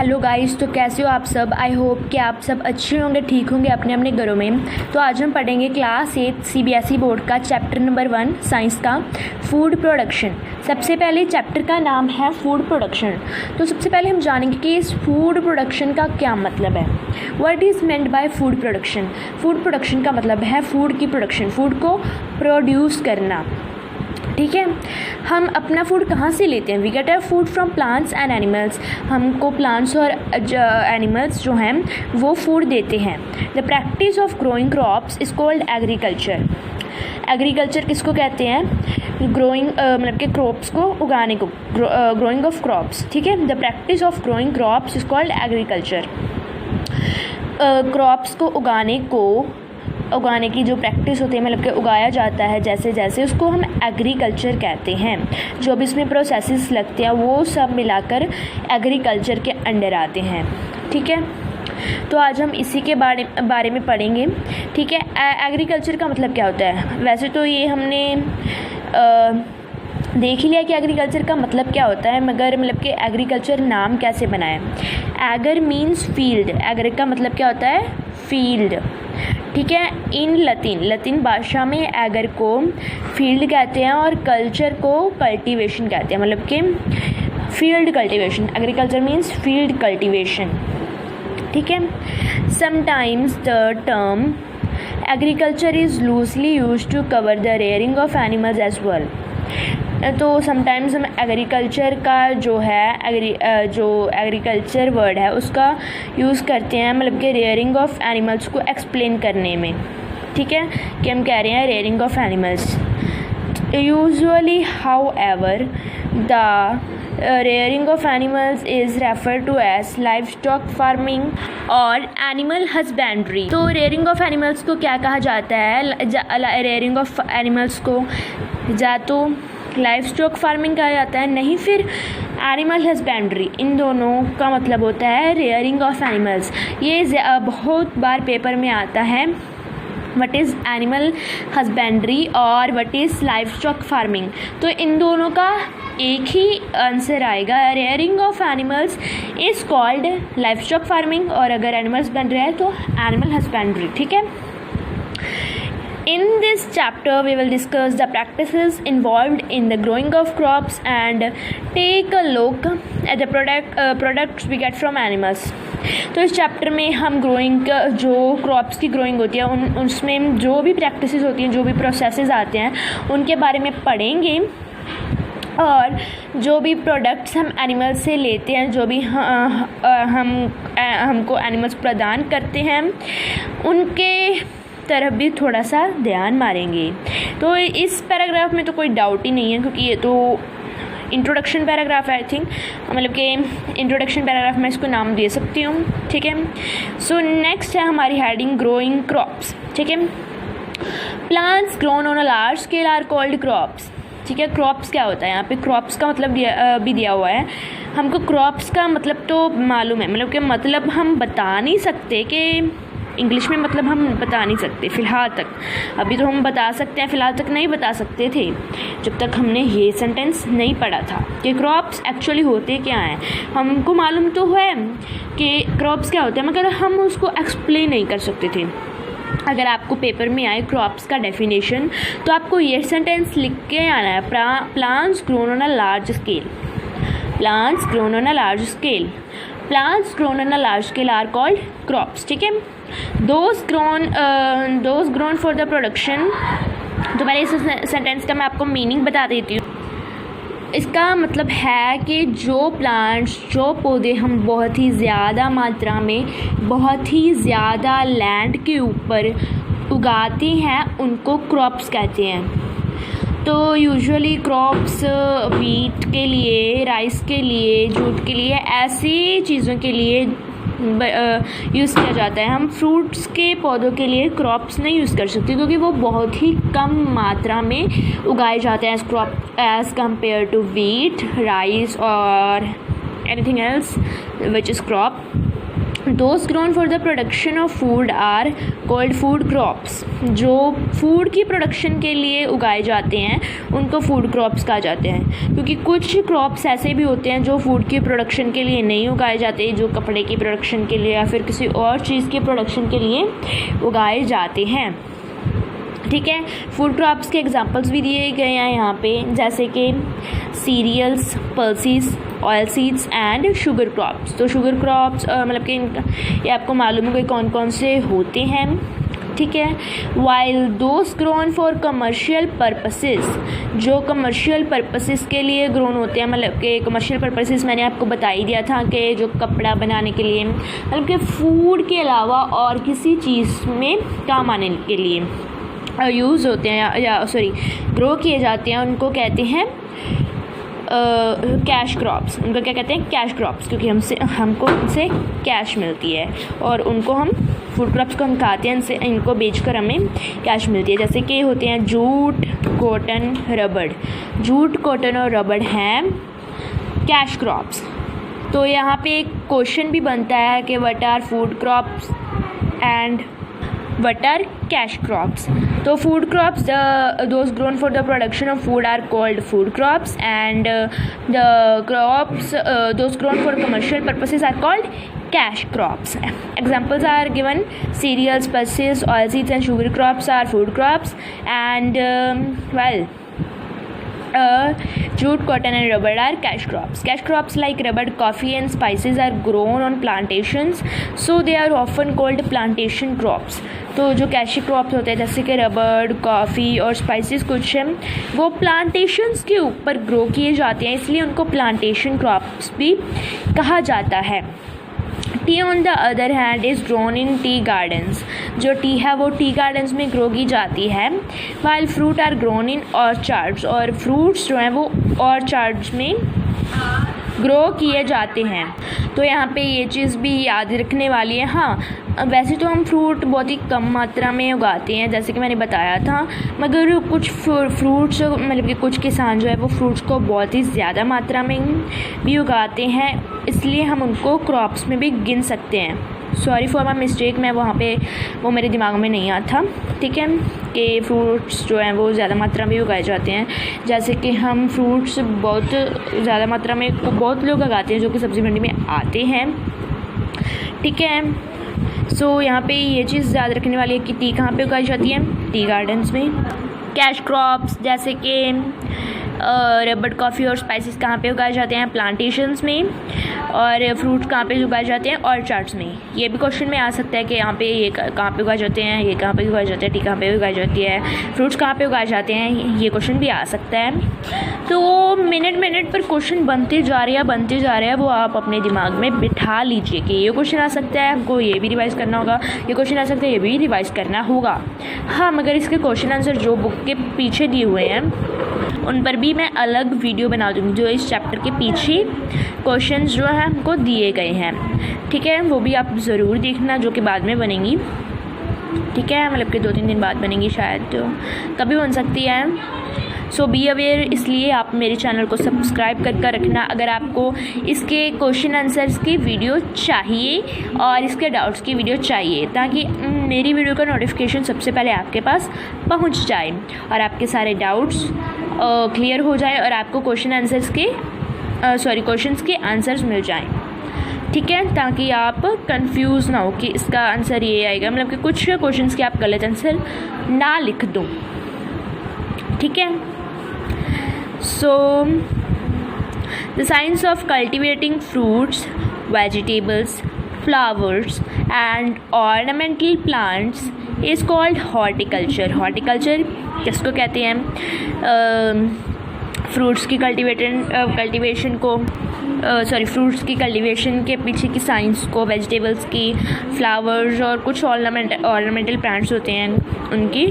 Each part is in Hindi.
हेलो गाइस, तो कैसे हो आप सब। आई होप कि आप सब अच्छे होंगे, ठीक होंगे अपने अपने घरों में। तो आज हम पढ़ेंगे क्लास 8 सीबीएसई बोर्ड का चैप्टर नंबर 1 साइंस का फूड प्रोडक्शन। सबसे पहले चैप्टर का नाम है फूड प्रोडक्शन। तो सबसे पहले हम जानेंगे कि इस फूड प्रोडक्शन का क्या मतलब है। What is meant by food production. Food production का मतलब है फूड की प्रोडक्शन, फूड को प्रोड्यूस करना। ठीक है, हम अपना फूड कहाँ से लेते हैं। We get a food from plants and animals. हमको प्लांट्स और एनिमल्स जो हैं वो फूड देते हैं। The practice of growing crops is called agriculture. Agriculture किसको कहते हैं। ग्रोइंग मतलब कि क्रॉप्स को उगाने को, ग्रोइंग ऑफ क्रॉप्स। ठीक है, the practice of growing crops is called agriculture. Crops को उगाने की जो प्रैक्टिस होती है, मतलब कि उगाया जाता है जैसे जैसे, उसको हम एग्रीकल्चर कहते हैं। जो भी इसमें प्रोसेसेस लगते हैं वो सब मिलाकर एग्रीकल्चर के अंडर आते हैं। ठीक है, तो आज हम इसी के बारे में पढ़ेंगे। ठीक है, एग्रीकल्चर का मतलब क्या होता है। वैसे तो ये हमने देख ही लिया कि एग्रीकल्चर का मतलब क्या होता है, मगर मतलब कि एग्रीकल्चर नाम कैसे बना है। Eager means field. एगर का मतलब क्या होता है, फील्ड। ठीक है, इन लतीन भाषा में एगर को फील्ड कहते हैं और कल्चर को कल्टीवेशन कहते हैं, मतलब कि field cultivation. Agriculture means field cultivation. ठीक है, sometimes the term agriculture is loosely used to cover the rearing of animals as well. तो समटाइम्स हम एग्रीकल्चर का जो है जो एग्रीकल्चर वर्ड है उसका यूज़ करते हैं, मतलब कि रेयरिंग ऑफ एनिमल्स को एक्सप्लेन करने में। ठीक है, कि हम कह रहे हैं rearing of animals. Usually however the rearing of animals is refer to as livestock farming और एनिमल हस्बेंड्री। तो रेयरिंग ऑफ एनिमल्स को क्या कहा जाता है। रेयरिंग ऑफ एनिमल्स को या तो लाइव स्टॉक फार्मिंग कहा जाता है, नहीं फिर एनिमल हस्बेंड्री। इन दोनों का मतलब होता है रेयरिंग ऑफ एनिमल्स। ये बहुत बार पेपर में आता है, व्हाट इज़ एनिमल हस्बेंड्री और what is live stock farming. तो इन दोनों का एक ही आंसर आएगा। Rearing of animals is called live stock farming, और अगर एनिमल हस्बेंड्री है तो एनिमल हस्बेंड्री। ठीक है, in this chapter we will discuss the practices involved in the growing of crops and take a look at the products we get from animals। तो इस चैप्टर में हम ग्रोइंग जो क्रॉप्स की ग्रोइंग होती है उसमें जो भी प्रैक्टिसेस होती हैं, जो भी प्रोसेसेस आते हैं उनके बारे में पढ़ेंगे, और जो भी प्रोडक्ट्स हम एनिमल से लेते हैं, जो भी हमको एनिमल्स प्रदान करते हैं, उनके तरफ भी थोड़ा सा ध्यान मारेंगे। तो इस पैराग्राफ में तो कोई डाउट ही नहीं है, क्योंकि ये तो इंट्रोडक्शन पैराग्राफ है। आई थिंक मतलब कि इंट्रोडक्शन पैराग्राफ मैं इसको नाम दे सकती हूँ। ठीक है, सो नेक्स्ट है हमारी हेडिंग ग्रोइंग क्रॉप्स। ठीक है, plants grown on a large scale are called crops. ठीक है, क्रॉप्स क्या होता है, यहाँ पे क्रॉप्स का मतलब भी दिया हुआ है। हमको क्रॉप्स का मतलब तो मालूम है, मतलब कि मतलब हम बता नहीं सकते कि इंग्लिश में मतलब हम बता नहीं सकते फ़िलहाल तक। अभी तो हम बता सकते हैं, फ़िलहाल तक नहीं बता सकते थे जब तक हमने ये सेंटेंस नहीं पढ़ा था कि क्रॉप्स एक्चुअली होते क्या हैं। हमको मालूम तो है कि क्रॉप्स क्या होते हैं, मगर हम उसको एक्सप्लेन नहीं कर सकते थे। अगर आपको पेपर में आए क्रॉप्स का डेफिनेशन, तो आपको ये सेंटेंस लिख के आना है, plants grown on a large scale. Plants grown on a large scale. Plants grown on a large scale are called crops. ठीक है, those grown for the production. तो पहले इस सेंटेंस का मैं आपको मीनिंग बता देती हूँ। इसका मतलब है कि जो प्लांट्स, जो पौधे हम बहुत ही ज़्यादा मात्रा में, बहुत ही ज़्यादा लैंड के ऊपर उगाते हैं, उनको क्रॉप्स कहते हैं। तो यूजुअली क्रॉप्स वीट के लिए, राइस के लिए, जूट के लिए, ऐसी चीज़ों के लिए यूज़ किया जाता है। हम फ्रूट्स के पौधों के लिए क्रॉप्स नहीं यूज़ कर सकते, क्योंकि वो बहुत ही कम मात्रा में उगाए जाते हैं as compared to wheat, rice और anything else which is crop. Those grown for the production of food are called food crops. जो फूड की प्रोडक्शन के लिए उगाए जाते हैं उनको फूड क्रॉप्स कहा जाते हैं, क्योंकि कुछ क्रॉप्स ऐसे भी होते हैं जो फूड की प्रोडक्शन के लिए नहीं उगाए जाते, जो कपड़े की प्रोडक्शन के लिए या फिर किसी और चीज़ की प्रोडक्शन के लिए उगाए जाते हैं। ठीक है, फूड क्रॉप्स के एग्जांपल्स भी दिए गए हैं यहाँ पे, जैसे कि cereals, pulses, oil seeds and sugar crops. तो शुगर क्रॉप्स मतलब कि ये आपको मालूम है कि कौन कौन से होते हैं। ठीक है, while those grown for commercial purposes, जो कमर्शियल पर्पसेस के लिए ग्रोन होते हैं, मतलब कि कमर्शियल पर्पसेस मैंने आपको बता ही दिया था कि जो कपड़ा बनाने के लिए, मतलब कि फूड के अलावा और किसी चीज़ में काम आने के लिए यूज़ होते हैं या ग्रो किए जाते हैं, उनको कहते हैं कैश क्रॉप्स। उनको क्या कहते हैं? कैश क्रॉप्स, क्योंकि हमको उनसे कैश मिलती है और उनको हम फूड क्रॉप्स को हम खाते हैं, इनसे इनको बेचकर हमें कैश मिलती है। जैसे कि होते हैं जूट, कॉटन, रबड़। जूट, कॉटन और रबड़ हैं कैश क्रॉप्स। तो यहाँ पे एक क्वेश्चन भी बनता है कि what are food crops and what are cash crops? So food crops, those grown for the production of food are called food crops, and the crops those grown for commercial purposes are called cash crops. Examples are given: cereals, pulses, oilseeds and sugar crops are food crops, and jute, cotton and rubber are cash crops. Cash crops like rubber, coffee and spices are grown on plantations, so they are often called plantation crops. तो जो कैश क्रॉप्स होते हैं जैसे कि रबड़, कॉफ़ी और स्पाइसेस कुछ हैं, वो प्लांटेशंस के ऊपर ग्रो किए जाते हैं, इसलिए उनको प्लांटेशन क्रॉप्स भी कहा जाता है। Tea on the other hand is grown in tea gardens. जो टी है वो टी गार्डन्स में ग्रो की जाती है। While fruit are grown in orchards, और फ्रूट्स जो हैं वो ऑर्चार्ड्स में ग्रो किए जाते हैं। तो यहाँ पे ये चीज़ भी याद रखने वाली है। हाँ, वैसे तो हम फ्रूट बहुत ही कम मात्रा में उगाते हैं, जैसे कि मैंने बताया था, मगर कुछ फ्रूट्स मतलब कि कुछ किसान जो है वो फ्रूट्स को बहुत ही ज़्यादा मात्रा में भी उगाते हैं, इसलिए हम उनको क्रॉप्स में भी गिन सकते हैं। सॉरी फॉर माई मिस्टेक, मैं वहाँ पे वो मेरे दिमाग में नहीं आता था। ठीक है, कि फ्रूट्स जो हैं वो ज़्यादा मात्रा में उगाए जाते हैं, जैसे कि हम फ्रूट्स बहुत ज़्यादा मात्रा में बहुत लोग उगाते हैं जो कि सब्ज़ी मंडी में आते हैं। ठीक है, सो यहाँ पे ये चीज़ याद रखने वाली है कि टी कहाँ पे उगाई जाती है? टी गार्डन्स में। कैश क्रॉप्स जैसे कि रबड़, कॉफ़ी और स्पाइसेस कहाँ पे उगाए जाते हैं? प्लांटेशंस में। और फ्रूट्स कहाँ पे उगाए जाते हैं? ऑर्चार्ड्स में। ये भी क्वेश्चन में आ सकता है कि यहाँ पे ये कहाँ पे उगाए जाते हैं, ये कहाँ पे उगाए जाते हैं, टी कहाँ पे उगाई जाती है, फ्रूट्स कहाँ पे उगाए जाते हैं, ये क्वेश्चन भी आ सकता है। तो मिनट पर क्वेश्चन बनते जा रहे हैं, वो आप अपने दिमाग में बिठा लीजिए कि ये क्वेश्चन आ सकता है, हमको ये भी रिवाइज़ करना होगा, ये क्वेश्चन आ सकता है, ये भी रिवाइज़ करना होगा। हाँ, मगर इसके क्वेश्चन आंसर जो बुक के पीछे दिए हुए हैं उन पर भी मैं अलग वीडियो बना दूँगी, जो इस चैप्टर के पीछे क्वेश्चंस जो है हमको दिए गए हैं। ठीक है, वो भी आप ज़रूर देखना, जो कि बाद में बनेंगी। ठीक है, मतलब कि 2-3 दिन बाद बनेंगी, शायद तो कभी बन सकती है। सो बी अवेयर, इसलिए आप मेरे चैनल को सब्सक्राइब कर रखना अगर आपको इसके क्वेश्चन आंसर्स की वीडियो चाहिए और इसके डाउट्स की वीडियो चाहिए, ताकि मेरी वीडियो का नोटिफिकेशन सबसे पहले आपके पास पहुंच जाए और आपके सारे डाउट्स क्लियर हो जाए और आपको क्वेश्चंस के आंसर्स मिल जाएं। ठीक है, ताकि आप कंफ्यूज ना हो कि इसका आंसर ये आएगा, मतलब कि कुछ क्वेश्चंस के आप गलत आंसर ना लिख दो। ठीक है, so the science of cultivating fruits, vegetables, flowers and ornamental plants is called horticulture. Horticulture किसको कहते हैं? फ्रूट्स की फ्रूट्स की कल्टीवेशन के पीछे की साइंस को, वेजिटेबल्स की, फ्लावर्स और कुछ ऑर्नामेंटल प्लांट्स होते हैं उनकी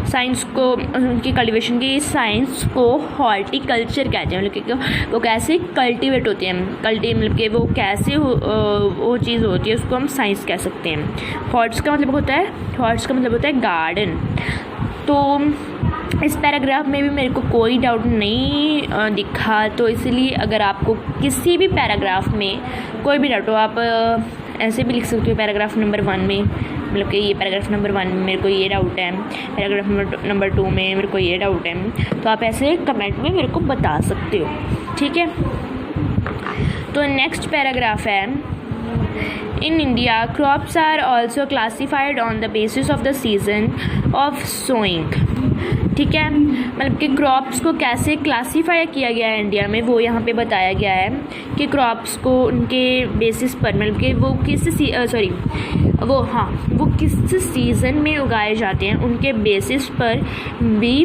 साइंस को, उनकी कल्टीवेशन की साइंस को हॉर्टिकल्चर कहते हैं। मतलब कि वो कैसे कल्टीवेट होते हैं, मतलब कि वो कैसे वो चीज़ होती है, उसको हम साइंस कह सकते हैं। हॉर्ट्स का मतलब होता है गार्डन। तो इस पैराग्राफ में भी मेरे को कोई डाउट नहीं दिखा, तो इसलिए अगर आपको किसी भी पैराग्राफ में कोई भी डाउट हो, आप ऐसे भी लिख सकते हो पैराग्राफ नंबर 1 में, मतलब कि ये पैराग्राफ नंबर 1 में मेरे को ये डाउट है, पैराग्राफ नंबर 2 में मेरे को ये डाउट है, तो आप ऐसे कमेंट में मेरे को बता सकते हो, ठीक है। तो नेक्स्ट पैराग्राफ है, in India crops are also classified on the basis of the season of sowing, ठीक है। मतलब कि क्रॉप्स को कैसे क्लासीफाई किया गया है इंडिया में, वो यहाँ पे बताया गया है कि क्रॉप्स को उनके बेसिस पर, मतलब कि वो किस सीज़न में उगाए जाते हैं उनके बेसिस पर भी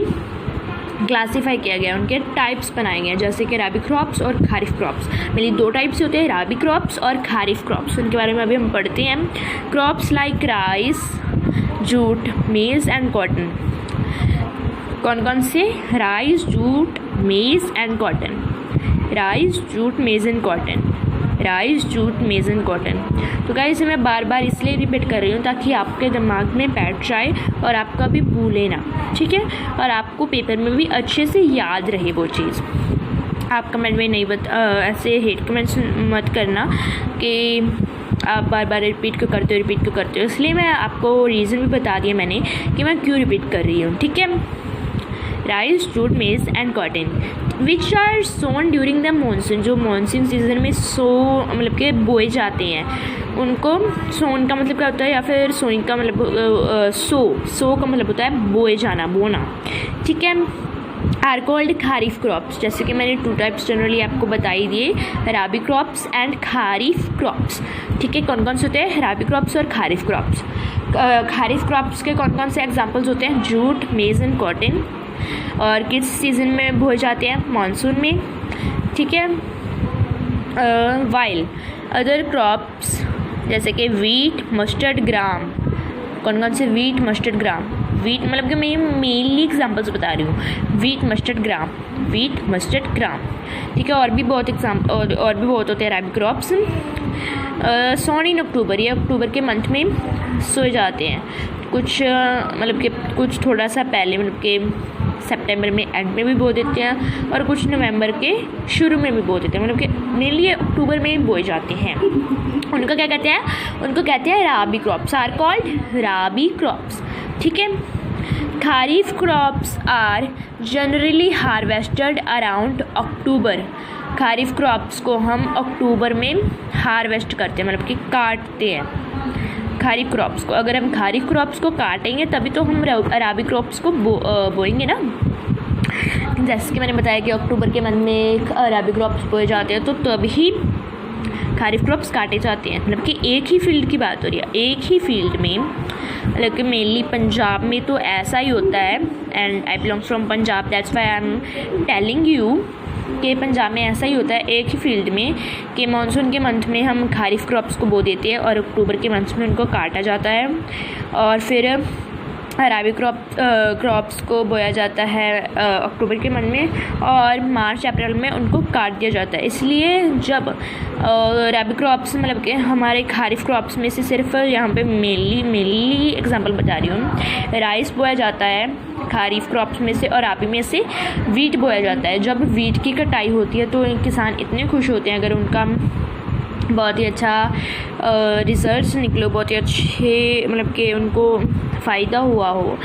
क्लासीफाई किया गया है, उनके टाइप्स बनाए गए हैं, जैसे कि राबी क्रॉप्स और खारिफ क्रॉप्स। मेरी 2 टाइप्स होते हैं, राबी क्रॉप्स और खारिफ क्रॉप्स, उनके बारे में अभी हम पढ़ते हैं। Crops like rice, jute, maize and cotton. कौन कौन से? Rice, jute, maize and cotton. Rice, jute, maize and cotton. Rice, jute, maize and cotton. तो गाइस मैं बार बार इसलिए रिपीट कर रही हूँ ताकि आपके दिमाग में बैठ जाए और आप कभी भूले ना, ठीक है, और आपको पेपर में भी अच्छे से याद रहे वो चीज़। आप कमेंट में नहीं ऐसे हेट कमेंट्स मत करना कि आप बार बार रिपीट क्यों करते हो, इसलिए मैं आपको रीज़न भी बता दिया मैंने कि मैं क्यों रिपीट कर रही हूँ, ठीक है। Rice, jute, maize and cotton which are sown during the monsoon, जो मानसून सीजन में मतलब के बोए जाते हैं उनको सोन का मतलब क्या होता है, या फिर सोइंग का मतलब सो का मतलब होता है बोए जाना, बोना, ठीक है। आर कॉल्ड खारिफ क्रॉप्स, जैसे कि मैंने 2 टाइप्स जनरली आपको बता ही दिए, राबी क्रॉप्स एंड खारिफ क्रॉप्स, ठीक है। कौन कौन से होते हैं? राबी क्रॉप्स और खारिफ क्रॉप्स। खारिफ क्रॉप्स के कौन कौन से एग्जांपल्स होते हैं? Jute, maize and cotton. और किस सीज़न में बोए जाते हैं? मानसून में, ठीक है। वाइल अदर क्रॉप्स जैसे कि वीट, मस्टर्ड, ग्राम। कौन कौन से? वीट, मस्टर्ड, ग्राम। वीट मतलब कि मैं मेनली एग्जांपल्स बता रही हूँ, वीट, मस्टर्ड, ग्राम, वीट, मस्टर्ड, ग्राम, ठीक है। और भी बहुत और भी बहुत होते हैं राबी क्रॉप्स। सोन इन अक्टूबर, ये अक्टूबर के मंथ में सोए जाते हैं, कुछ मतलब कि कुछ थोड़ा सा पहले, मतलब कि सितंबर में एंड में भी बो देते हैं और कुछ नवंबर के शुरू में भी बो देते हैं, मतलब कि मेनली अक्टूबर में ही बोए जाते हैं। उनको क्या कहते हैं? उनको कहते हैं rabi crops, are called rabi crops, ठीक है। Kharif crops are generally harvested around October. Kharif crops को हम अक्टूबर में हार्वेस्ट करते हैं, मतलब कि काटते हैं खारिफ क्रॉप्स को। अगर हम खारिफ क्रॉप्स को काटेंगे तभी तो हम राबी क्रॉप्स को बोएंगे ना। जैसे कि मैंने बताया कि अक्टूबर के मंथ में राबी क्रॉप्स बोए जाते हैं, तो तभी खारिफ क्रॉप्स काटे जाते हैं। मतलब कि एक ही फील्ड की बात हो रही है, एक ही फील्ड में, मतलब कि मेनली पंजाब में तो ऐसा ही होता है, and I belongs from Punjab, that's why I am telling you कि पंजाब में ऐसा ही होता है एक ही फील्ड में कि मानसून के मंथ में हम खारिफ क्रॉप्स को बो देते हैं और अक्टूबर के मंथ में उनको काटा जाता है, और फिर राबी क्रॉप्स को बोया जाता है अक्टूबर के मंथ में, और मार्च अप्रैल में उनको काट दिया जाता है। इसलिए जब राबी क्रॉप्स मतलब कि हमारे खारिफ क्रॉप्स में से सिर्फ यहाँ पे मेनली एग्जांपल बता रही हूँ, राइस बोया जाता है खारिफ क्रॉप्स में से, और राबी में से वीट बोया जाता है। जब वीट की कटाई होती है तो किसान इतने खुश होते हैं, अगर उनका बहुत ही अच्छा रिजल्ट्स निकलो, बहुत ही अच्छे मतलब कि उनको फ़ायदा हुआ हो,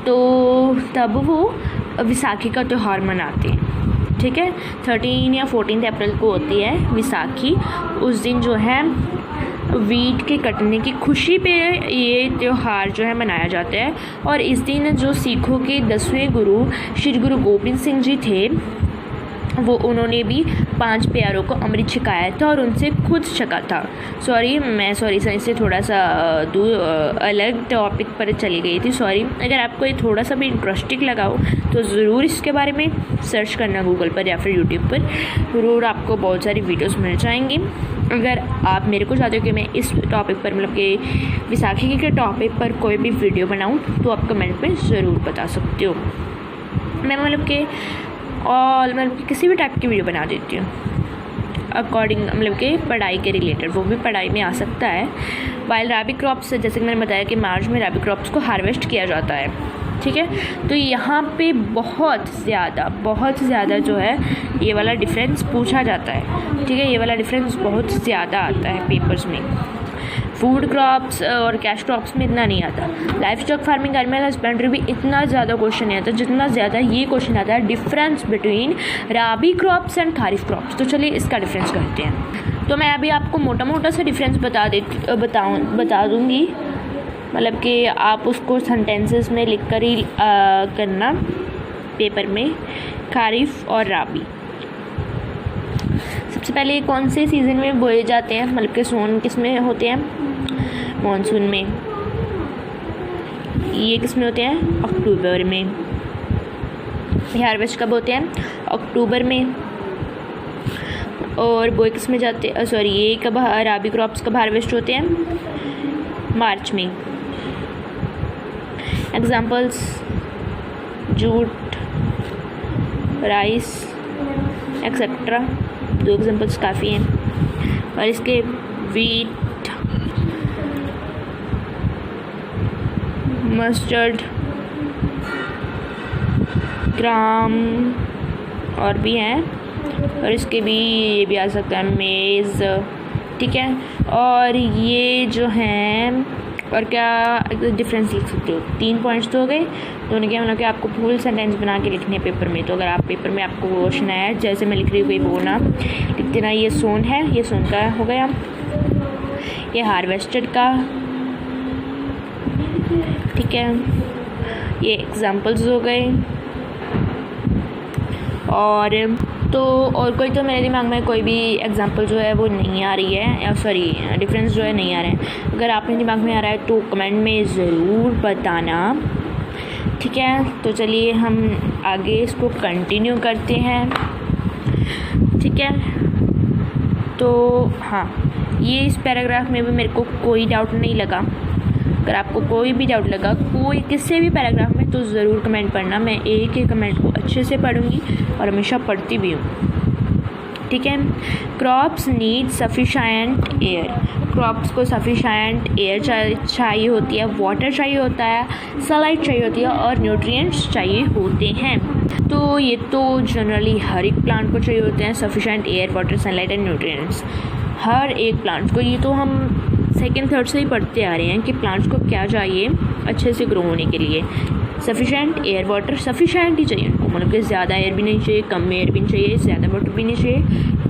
तो तब वो विसाखी का त्यौहार मनाते हैं, ठीक है। 13 या 14 अप्रैल को होती है विसाखी। उस दिन जो है वीट के कटने की खुशी पे ये त्यौहार जो है मनाया जाता है। और इस दिन जो सिखों के 10वें गुरु श्री गुरु गोबिंद सिंह जी थे, वो उन्होंने भी 5 प्यारों को अमृत छकाया था और उनसे खुद छका था। सॉरी से थोड़ा सा अलग टॉपिक पर चली गई थी, सॉरी। अगर आपको ये थोड़ा सा भी इंटरेस्टिंग लगा हो तो ज़रूर इसके बारे में सर्च करना गूगल पर या फिर यूट्यूब पर, ज़रूर आपको बहुत सारी वीडियोस मिल जाएंगी। अगर आप मेरे को चाहते हो कि मैं इस टॉपिक पर मतलब कि विसाखी के टॉपिक पर कोई भी वीडियो बनाऊँ तो आप कमेंट में ज़रूर बता सकते हो। मैं मतलब कि किसी भी टाइप की वीडियो बना देती हूँ अकॉर्डिंग मतलब कि पढ़ाई के रिलेटेड, वो भी पढ़ाई में आ सकता है। वाइल राबी क्रॉप्स, जैसे कि मैंने बताया कि मार्च में राबी क्रॉप्स को हार्वेस्ट किया जाता है, ठीक है। तो यहाँ पे बहुत ज़्यादा जो है ये वाला डिफरेंस पूछा जाता है, ठीक है। ये वाला डिफरेंस बहुत ज़्यादा आता है पेपर्स में। फूड क्रॉप्स और कैश क्रॉप्स में इतना नहीं आता। Life stock farming, animal husbandry भी इतना ज़्यादा क्वेश्चन नहीं आता जितना ज़्यादा ये क्वेश्चन आता है difference between rabi crops and kharif crops. तो चलिए इसका डिफरेंस करते हैं। तो मैं अभी आपको मोटा मोटा सा डिफरेंस बता दूँगी, मतलब कि आप उसको सेंटेंसेस में लिख कर ही करना पेपर में, खारिफ और राबी। सबसे पहले कौन से सीज़न में बोए जाते हैं, मतलब कि सोन किस में होते हैं, मानसून में। ये किस में होते हैं, अक्टूबर में। हार्वेस्ट कब होते हैं, अक्टूबर में। और बोए किस में जाते हैं, सॉरी ये कब राबी क्रॉप्स कब हार्वेस्ट होते हैं, मार्च में। Examples jute, rice etcetera, 2 examples काफ़ी हैं। और इसके वीट, मस्टर्ड, ग्राम और भी हैं। और इसके भी ये भी आ सकता है मेज़, ठीक है। और ये जो हैं, और क्या डिफरेंस लिख सकते हो, 3 पॉइंट्स तो हो गए। दोनों क्या मतलब कि आपको फुल सेंटेंस बना के लिखने हैं पेपर में। तो अगर आप पेपर में आपको क्वेश्चन आया जैसे मैं लिख रही हूँ कोई वो ना लिख देना, ये सोन है, ये सोन का हो गया, ये हार्वेस्टेड का, ठीक है। ये एग्जांपल्स हो गए। और कोई तो मेरे दिमाग में कोई भी एग्जांपल जो है वो नहीं आ रही है, या सॉरी डिफरेंस जो है नहीं आ रहे हैं। अगर आपके दिमाग में आ रहा है तो कमेंट में ज़रूर बताना, ठीक है। तो चलिए हम आगे इसको कंटिन्यू करते हैं, ठीक है। तो हाँ, ये इस पैराग्राफ में भी मेरे को कोई डाउट नहीं लगा। अगर आपको कोई भी डाउट लगा कोई किसी भी पैराग्राफ में तो ज़रूर कमेंट पढ़ना। मैं एक एक कमेंट को अच्छे से पढ़ूंगी और हमेशा पढ़ती भी हूँ, ठीक है। Crops need sufficient air, crops को सफिशिएंट एयर चाहिए होती है, वाटर चाहिए होता है, सनलाइट चाहिए होती है और न्यूट्रिएंट्स चाहिए होते हैं। तो ये तो जनरली हर एक प्लांट को चाहिए होते हैं, sufficient air, water, sunlight and nutrients, हर एक प्लांट को। ये तो हम सेकेंड थर्ड से ही पढ़ते आ रहे हैं कि प्लांट्स को क्या चाहिए अच्छे से ग्रो होने के लिए। सफिशिएंट एयर, वाटर सफिशिएंट ही चाहिए उनको, मतलब कि ज़्यादा एयर भी नहीं चाहिए, कम एयर भी नहीं चाहिए, ज़्यादा वाटर भी नहीं चाहिए,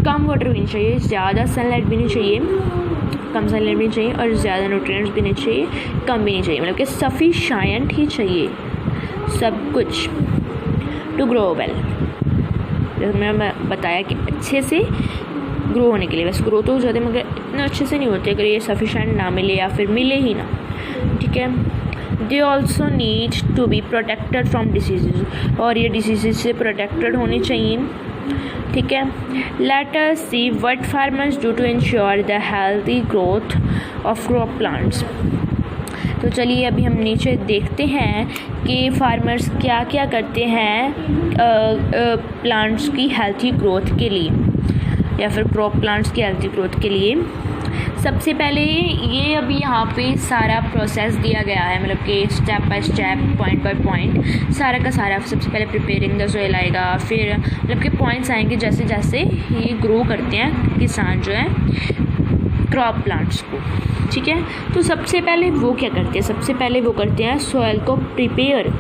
कम वाटर भी नहीं चाहिए, ज़्यादा सनलाइट भी नहीं चाहिए, कम सनलाइट भी नहीं चाहिए, और ज़्यादा न्यूट्रिएंट्स भी नहीं चाहिए, कम भी नहीं चाहिए, मतलब कि सफिशिएंट ही चाहिए सब कुछ टू ग्रो वेल। जैसे मैंने बताया कि अच्छे से ग्रो होने के लिए, वैसे ग्रो तो हो जाते मगर इतना अच्छे से नहीं होते अगर ये सफिशिएंट ना मिले या फिर मिले ही ना, ठीक है। They also need to be protected from diseases, और ये डिसीजेज से प्रोटेक्टेड होने चाहिए, ठीक है। Let us see what farmers do to ensure the healthy growth of crop plants. तो चलिए अभी हम नीचे देखते हैं कि फार्मर्स क्या क्या करते हैं प्लांट्स की हेल्थी ग्रोथ के लिए, या फिर क्रॉप प्लांट्स की हेल्थी ग्रोथ के लिए। सबसे पहले ये अभी यहाँ पे सारा प्रोसेस दिया गया है, मतलब कि step by step, point by point, सारा का सारा। सबसे पहले प्रिपेयरिंग द सोइल आएगा, फिर मतलब कि पॉइंट्स आएंगे जैसे जैसे ये ग्रो करते हैं किसान जो है क्रॉप प्लांट्स को, ठीक है। तो सबसे पहले वो क्या करते हैं, सबसे पहले वो करते हैं सॉइल को प्रिपेयर,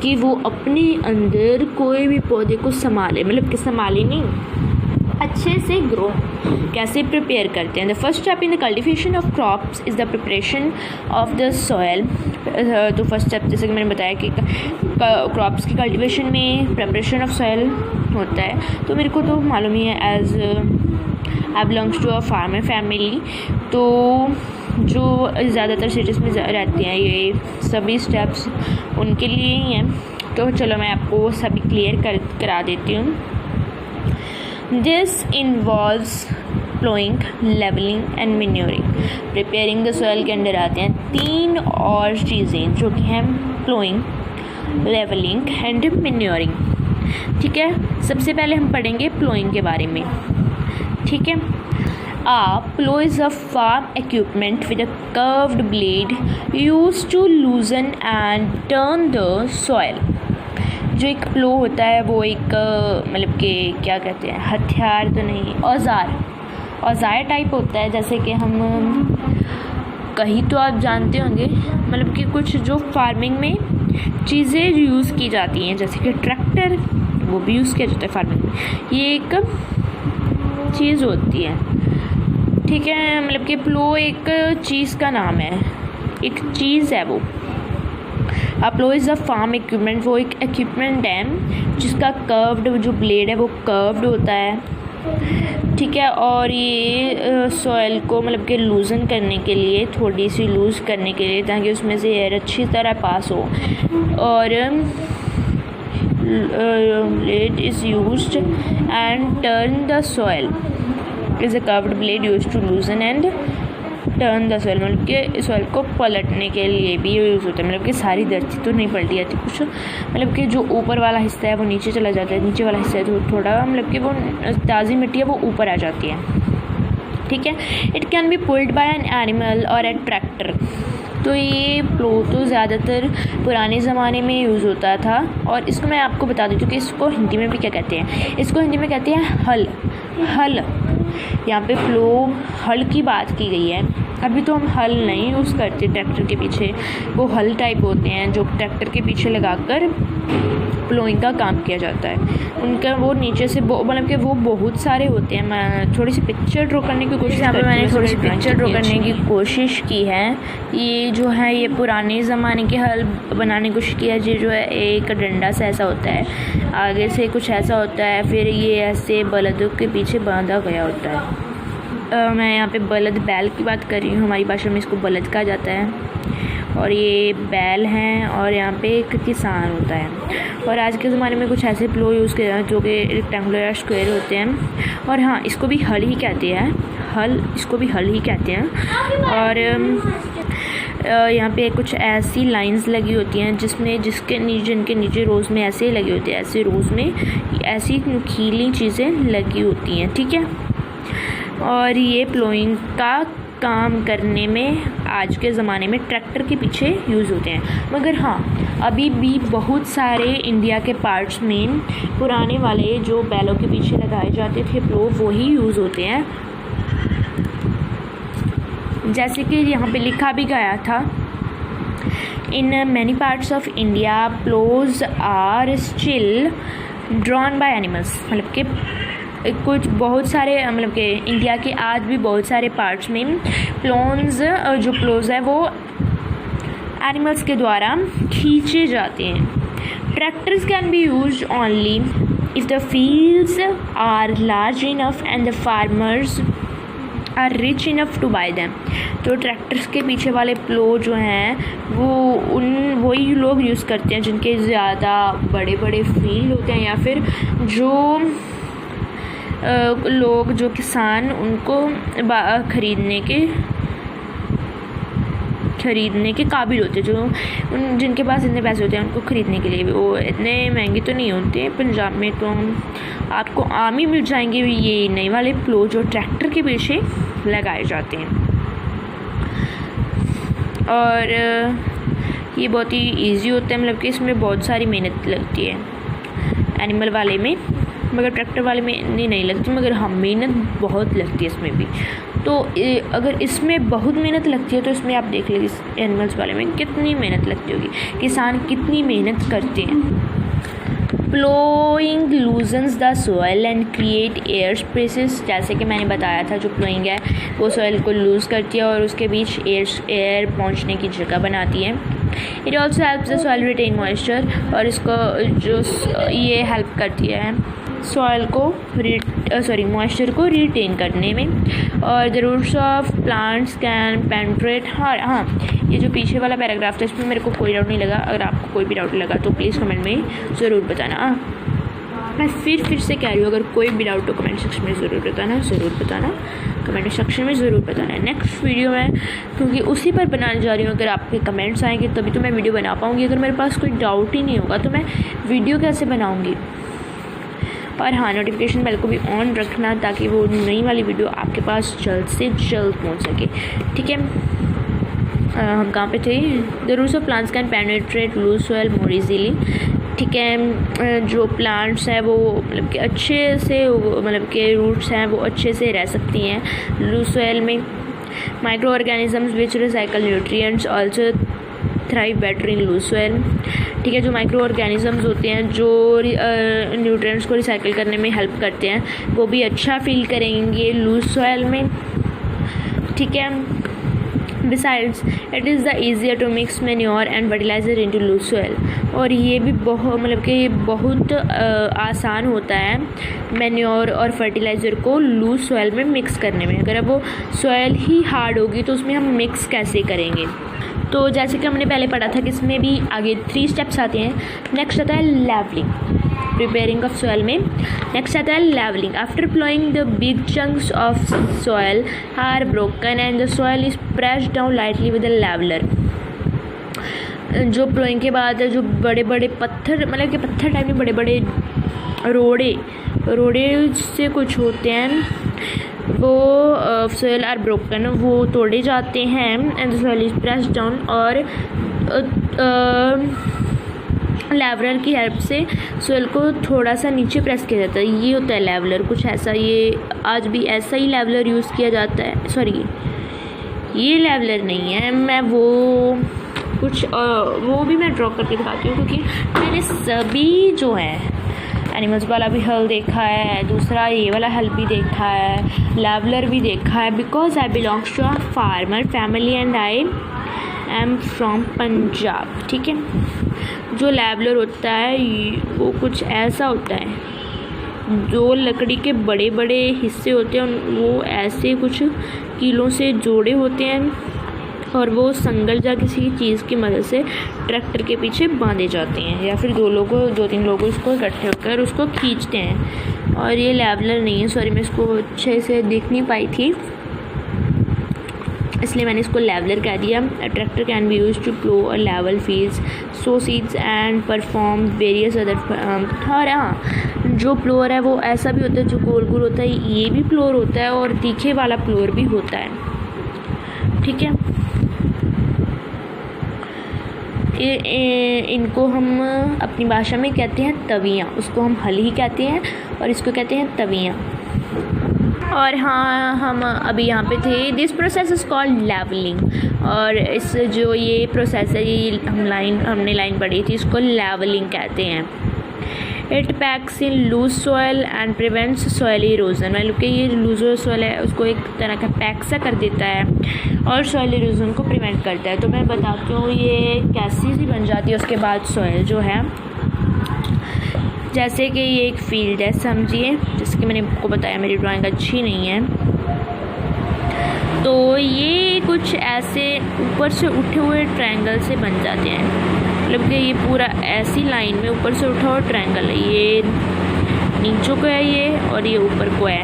कि वो अपने अंदर कोई भी पौधे को संभाले, मतलब कि संभाले नहीं, अच्छे से ग्रो कैसे प्रिपेयर करते हैं। The first step in the cultivation of crops is the preparation of the soil. तो फर्स्ट स्टेप जैसे कि मैंने बताया कि क्रॉप्स की कल्टिवेशन में प्रिपरेशन ऑफ सॉयल होता है। तो मेरे को तो मालूम ही है, as I belongs to a farmer family, तो जो ज़्यादातर सिटीज़ में रहते हैं ये सभी स्टेप्स उनके लिए ही हैं। तो चलो मैं आपको सभी क्लियर करा देती हूँ। This involves plowing, leveling and manuring. Preparing the soil के अंदर आते हैं 3 और चीज़ें जो कि हैं plowing, leveling and manuring, ठीक है। सबसे पहले हम पढ़ेंगे plowing के बारे में, ठीक है। Plow is a farm equipment with a curved blade used to loosen and turn the soil. जो एक प्लो होता है वो एक मतलब कि क्या कहते हैं, हथियार तो नहीं, औज़ार टाइप होता है। जैसे कि हम कहीं तो आप जानते होंगे, मतलब कि कुछ जो फार्मिंग में चीज़ें यूज़ की जाती हैं, जैसे कि ट्रैक्टर, वो भी यूज़ किया जाता है फार्मिंग में। ये एक चीज़ होती है, ठीक है, मतलब कि प्लो एक चीज़ का नाम है, एक चीज़ है वो। प्लो इज़ अ फार्म इक्विपमेंट, वो एक इक्विपमेंट है जिसका कर्व्ड जो ब्लेड है वो कर्व्ड होता है, ठीक है। और ये सॉइल को मतलब कि लूज़न करने के लिए, थोड़ी सी लूज़ करने के लिए, ताकि उसमें से एयर अच्छी तरह पास हो। और blade is used and turn the soil is a curved blade used to loosen and turn the soil, मतलब कि सॉइल को पलटने के लिए भी ये यूज़ होता है। मतलब कि सारी धरती तो नहीं पलटी जाती, कुछ मतलब कि जो ऊपर वाला हिस्सा है वो नीचे चला जाता है, नीचे वाला हिस्सा है तो थोड़ा मतलब कि वो ताज़ी मिट्टी है वो ऊपर आ जाती है, ठीक है। It can be pulled bye an animal और ए ट्रैक्टर। तो ये प्लो तो ज़्यादातर पुराने ज़माने में यूज़ होता था। और इसको मैं आपको बता देती हूँ कि इसको हिंदी में भी क्या कहते हैं। इसको हिंदी में कहते हैं हल। हल, यहाँ पे प्लो हल की बात की गई है। अभी तो हम हल नहीं यूज़ करते ट्रैक्टर के पीछे, वो हल टाइप होते हैं जो ट्रैक्टर के पीछे लगाकर प्लोइंग का काम किया जाता है। उनका वो नीचे से मतलब कि वो बहुत सारे होते हैं। मैं थोड़ी सी पिक्चर ड्रॉ करने की कोशिश, यहाँ पे मैंने थोड़ी सी पिक्चर ड्रॉ करने की कोशिश की है। ये जो है ये पुराने ज़माने के हल बनाने की कोशिश की है। ये जो है एक डंडा सा ऐसा होता है, आगे से कुछ ऐसा होता है, फिर ये ऐसे बलदों के पीछे बांधा गया होता है। मैं यहाँ पे बलद बैल की बात कर रही हूँ, हमारी भाषा में इसको बलद कहा जाता है। और ये बैल हैं और यहाँ पे एक किसान होता है। और आज के ज़माने में कुछ ऐसे प्लो यूज़ किए हैं जो कि रेक्टेंगुलर या स्क्वायर होते हैं। और हाँ, इसको भी हल ही कहते हैं, हल, इसको भी हल ही कहते हैं। और यहाँ पे कुछ ऐसी लाइंस लगी होती हैं जिनके नीचे रोज़ में ऐसे लगी होती है, ऐसे रोज़ में ऐसी नुकीली चीज़ें लगी होती हैं, ठीक है। और ये प्लोइंग का काम करने में आज के ज़माने में ट्रैक्टर के पीछे यूज़ होते हैं। मगर हाँ, अभी भी बहुत सारे इंडिया के पार्ट्स में पुराने वाले जो बैलों के पीछे लगाए जाते थे प्लो, वो ही यूज़ होते हैं। जैसे कि यहाँ पे लिखा भी गया था, in many parts of India ploughs are still drawn by animals. मतलब कि कुछ बहुत सारे मतलब कि इंडिया के आज भी बहुत सारे पार्ट्स में जो प्लोज है वो एनिमल्स के द्वारा खींचे जाते हैं। Tractors can be used only if the fields are large enough and the farmers are rich enough to buy them. तो ट्रैक्टर्स के पीछे वाले प्लो जो हैं वो वही लोग यूज़ करते हैं जिनके ज़्यादा बड़े बड़े फील्ड होते हैं, या फिर जो लोग जो किसान उनको खरीदने के काबिल होते हैं, जो जिनके पास इतने पैसे होते हैं उनको ख़रीदने के लिए भी। वो इतने महंगे तो नहीं होते। पंजाब में तो आपको आम ही मिल जाएंगे ये नए वाले प्लो जो ट्रैक्टर के पीछे लगाए जाते हैं। और ये बहुत ही इजी होता है, मतलब कि इसमें बहुत सारी मेहनत लगती है एनिमल वाले में, मगर ट्रैक्टर वाले में नहीं लगती। मगर हाँ, मेहनत बहुत लगती है इसमें भी। तो अगर इसमें बहुत मेहनत लगती है तो इसमें आप देख लीजिए एनिमल्स वाले में कितनी मेहनत लगती होगी, किसान कितनी मेहनत करते हैं। Ploughing loosens the soil and create air spaces. जैसे कि मैंने बताया था, जो प्लोइंग है वो सॉइल को लूज़ करती है और उसके बीच एयर पहुंचने की जगह बनाती है। It also helps the soil retain moisture. और इसको जो ये हेल्प करती है सॉइल को मॉइस्चर को रिटेन करने में। और the roots of plants can penetrate. हाँ, ये जो पीछे वाला पैराग्राफ था इसमें मेरे को कोई डाउट नहीं लगा। अगर आपको कोई भी डाउट लगा तो प्लीज़ कमेंट में ज़रूर बताना। मैं फिर से कह रही हूँ, अगर कोई भी डाउट हो कमेंट सेक्शन में ज़रूर बताना, कमेंट सेक्शन में ज़रूर बताना। नेक्स्ट वीडियो में क्योंकि उसी पर बनाने जा रही हूँ, अगर आपके कमेंट्स आएंगे तभी तो मैं वीडियो बना पाऊँगी। अगर मेरे पास कोई डाउट ही नहीं होगा तो मैं वीडियो कैसे बनाऊँगी। और हाँ, नोटिफिकेशन बेल को भी ऑन रखना ताकि वो नई वाली वीडियो आपके पास जल्द से जल्द पहुंच सके, ठीक है। हम कहाँ पे थे? The roots of plants can penetrate loose soil more easily, ठीक है। जो प्लांट्स हैं वो मतलब कि अच्छे से मतलब के रूट्स हैं वो अच्छे से रह सकती हैं लूज सॉइल में। Micro organisms which recycle nutrients also thrive better in loose soil. ठीक है, जो माइक्रो ऑर्गेनिजम्स होते हैं जो न्यूट्रिएंट्स को रिसाइकिल करने में हेल्प करते हैं वो भी अच्छा फील करेंगे लूज सॉइल में। ठीक है, besides it is the easier to mix manure and fertiliser into loose soil. और ये भी बहुत मतलब कि बहुत आसान होता है मैन्योर और फर्टिलाइज़र को लूज सॉइल में मिक्स करने में। अगर अब वो सॉइल ही हार्ड होगी तो उसमें हम मिक्स कैसे करेंगे। तो जैसे कि हमने पहले पढ़ा था कि इसमें भी आगे 3 स्टेप्स आते हैं। नेक्स्ट आता है लेवलिंग, प्रिपेयरिंग ऑफ सॉइल में। नेक्स्ट आता है levelling. After ploughing the big chunks of soil are broken and the soil is pressed down lightly with a leveller. जो प्लोइंग के बाद जो बड़े बड़े पत्थर मतलब कि पत्थर टाइप में बड़े बड़े रोड़े से कुछ होते हैं वो सॉइल आर ब्रोकन, वो तोड़े जाते हैं and the soil is pressed down. और लेवलर की हेल्प से सॉइल को थोड़ा सा नीचे प्रेस किया जाता है। ये होता है लेवलर, कुछ ऐसा। ये आज भी ऐसा ही लेवलर यूज़ किया जाता है। सॉरी, ये लेवलर नहीं है, मैं वो कुछ वो भी मैं ड्रॉ करके दिखाती हूँ क्योंकि मैंने सभी जो है एनिमल्स वाला भी हल देखा है, दूसरा ये वाला हल भी देखा है, लेवलर भी देखा है। Because I belongs to a farmer family and I am from Punjab. ठीक है, जो लेवलर होता है वो कुछ ऐसा होता है, जो लकड़ी के बड़े बड़े हिस्से होते हैं वो ऐसे कुछ कीलों से जोड़े होते हैं और वो संगल या किसी चीज़ की मदद से ट्रैक्टर के पीछे बांधे जाते हैं या फिर 2-3 लोग उसको इकट्ठे होकर उसको खींचते हैं। और ये लेवलर नहीं है, सॉरी मैं इसको अच्छे से देख नहीं पाई थी इसलिए मैंने इसको लेवलर कह दिया। A tractor can be use to plough a level fields, so seeds and perform various other. और हाँ, जो प्लोअर है वो ऐसा भी होता है जो गोल गोल होता है, ये भी प्लोअर होता है और तीखे वाला प्लोअर भी होता है। ठीक है, इनको हम अपनी भाषा में कहते हैं तवियाँ, उसको हम हल ही कहते हैं और इसको कहते हैं तवियाँ। और हाँ, हम अभी यहाँ पे थे। This process is called levelling. और इस जो ये प्रोसेस है, ये हमने लाइन पढ़ी थी, इसको लेवलिंग कहते हैं। It packs in loose soil and prevents soil erosion. मतलब कि ये लूज सॉइल है उसको एक तरह का पैक सा कर देता है और सॉइल इरोजन को प्रिवेंट करता है। तो मैं बताती हूँ ये कैसी सी बन जाती है उसके बाद सॉइल जो है। जैसे कि ये एक फील्ड है समझिए, जिसकी मैंने आपको बताया मेरी ड्राइंग अच्छी नहीं है, तो ये कुछ ऐसे ऊपर से उठे हुए ट्रायंगल से बन जाते हैं। मतलब कि ये पूरा ऐसी लाइन में ऊपर से उठा हुआ ट्रायंगल है, ये नीचे को है ये और ये ऊपर को है,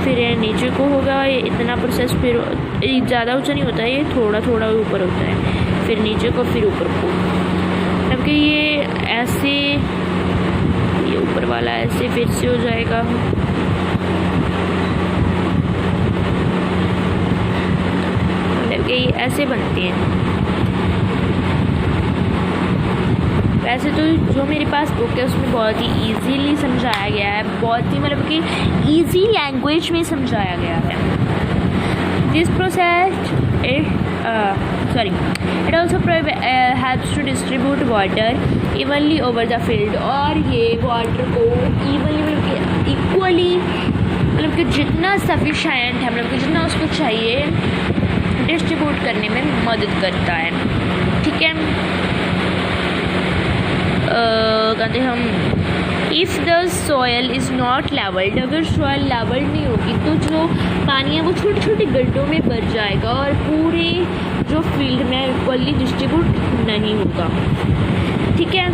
फिर ये नीचे को होगा, ये इतना प्रोसेस, फिर ज़्यादा ऊंचा नहीं होता है, ये थोड़ा थोड़ा ऊपर होता है, फिर नीचे को फिर ऊपर को। मतलब कि ये ऐसे, ये ऊपर वाला ऐसे फिर से हो जाएगा, मतलब कि ये ऐसे बनते हैं। वैसे तो जो मेरे पास बुक है उसमें बहुत ही इजीली समझाया गया है, बहुत ही मतलब कि इजी लैंग्वेज में समझाया गया है। This process it also helps to distribute water evenly over the field. और ये वाटर को इवनली मतलब कि इक्वली, मतलब कि जितना सफिशेंट है, मतलब कि जितना उसको चाहिए डिस्ट्रीब्यूट करने में मदद करता है। ठीक है, कहते हम if the soil is not levelled, अगर सॉयल लेवल्ड नहीं होगी तो जो पानी है वो छोटे छोटे गड्ढों में भर जाएगा और पूरे जो फील्ड में इक्वली डिस्ट्रीब्यूट नहीं होगा। ठीक है,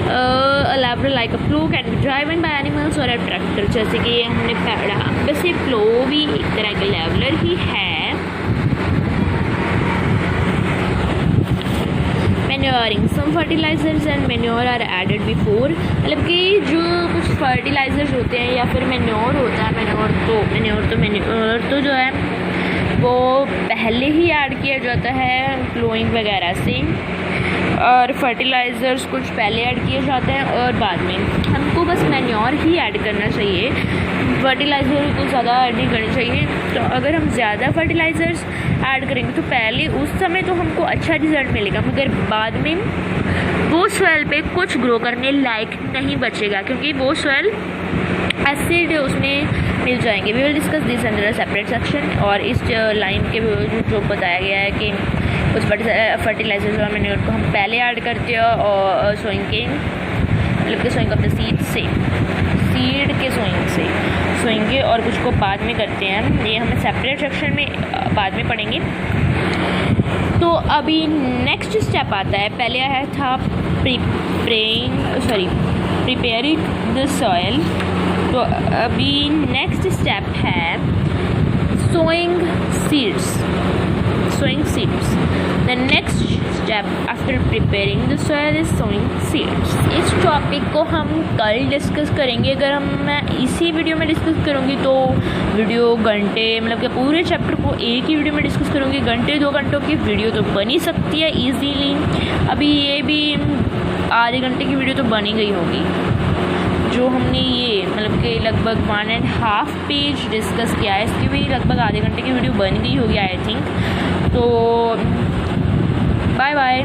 a lever like a plow can be driven by animals or a tractor। जैसे कि हमने पढ़ा, वैसे प्लो भी एक तरह का लेवलर ही है। Manuring, some fertilisers and manure are added before. मतलब कि जो कुछ फर्टिलाइजर्स होते हैं या फिर मैन्योर होता है, मैन्योर तो जो है वो पहले ही ऐड किया जाता है प्लोइंग वगैरह से, और फर्टिलाइज़र्स कुछ पहले ऐड किए जाते हैं और बाद में। हमको बस मैन्योर ही ऐड करना चाहिए, फर्टिलाइज़र को ज़्यादा ऐड नहीं करनी चाहिए। तो अगर हम ज़्यादा फर्टिलाइज़र्स ऐड करेंगे तो पहले उस समय तो हमको अच्छा रिज़ल्ट मिलेगा, मगर बाद में वो सॉइल पे कुछ ग्रो करने लायक नहीं बचेगा, क्योंकि वो सॉइल एसिड उसमें मिल जाएंगे। We will discuss this under a separate section. और इस लाइन के जो बताया गया है कि उस फर्टिलाइजर्स और मैन्योर को हम पहले ऐड करते हैं और सोइंग के मतलब कि सोइंग ऑफ द सीड से, सीड के सोएंगे और कुछ को बाद में करते हैं। ये हमें सेपरेट सेक्शन में बाद में पढ़ेंगे। तो अभी नेक्स्ट स्टेप आता है, पहले आया था प्रिपेयरिंग द सॉइल। तो अभी नेक्स्ट स्टेप है sowing seeds. The next step after preparing the soil is sowing seeds. इस टॉपिक को हम कल डिस्कस करेंगे। अगर मैं इसी वीडियो में डिस्कस करूँगी तो वीडियो घंटे मतलब कि पूरे चैप्टर को एक ही वीडियो में डिस्कस करूँगी, घंटे 2 घंटों की वीडियो तो बन ही सकती है ईजीली। अभी ये भी आधे घंटे की वीडियो तो बन ही गई होगी, जो हमने ये मतलब कि लगभग 1.5 पेज डिस्कस किया है, इसकी भी लगभग आधे घंटे की वीडियो बन गई होगी आई थिंक। तो बाय बाय।